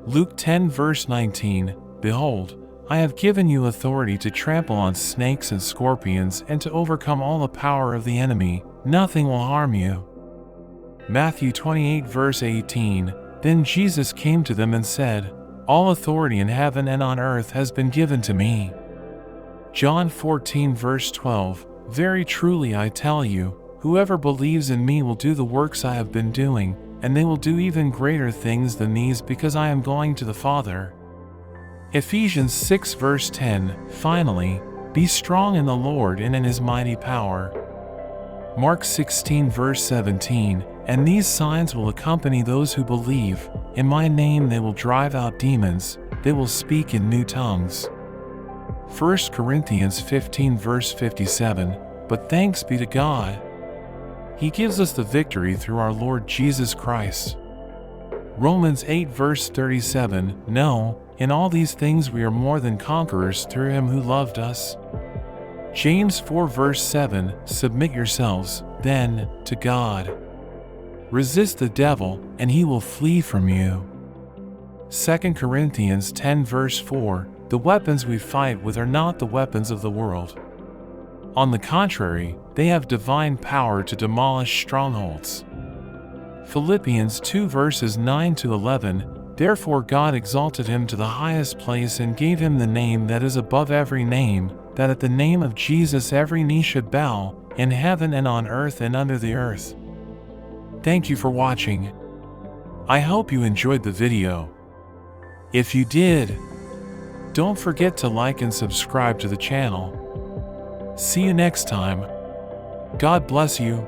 Luke 10 verse 19, Behold, I have given you authority to trample on snakes and scorpions and to overcome all the power of the enemy. Nothing will harm you. Matthew 28 verse 18, Then Jesus came to them and said, All authority in heaven and on earth has been given to me. John 14 verse 12, Very truly I tell you, whoever believes in me will do the works I have been doing, and they will do even greater things than these because I am going to the Father. Ephesians 6 verse 10, Finally, be strong in the Lord and in His mighty power. Mark 16 verse 17, And these signs will accompany those who believe. In my name they will drive out demons, they will speak in new tongues. 1 Corinthians 15 verse 57, But thanks be to God. He gives us the victory through our Lord Jesus Christ. Romans 8 verse 37, No, in all these things we are more than conquerors through Him who loved us. James 4 verse 7, Submit yourselves, then, to God. Resist the devil, and he will flee from you. 2 Corinthians 10 verse 4, The weapons we fight with are not the weapons of the world. On the contrary, they have divine power to demolish strongholds. Philippians 2 verses 9 to 11, Therefore God exalted Him to the highest place and gave Him the name that is above every name, that at the name of Jesus every knee should bow, in heaven and on earth and under the earth. Thank you for watching. I hope you enjoyed the video. If you did, don't forget to like and subscribe to the channel. See you next time. God bless you.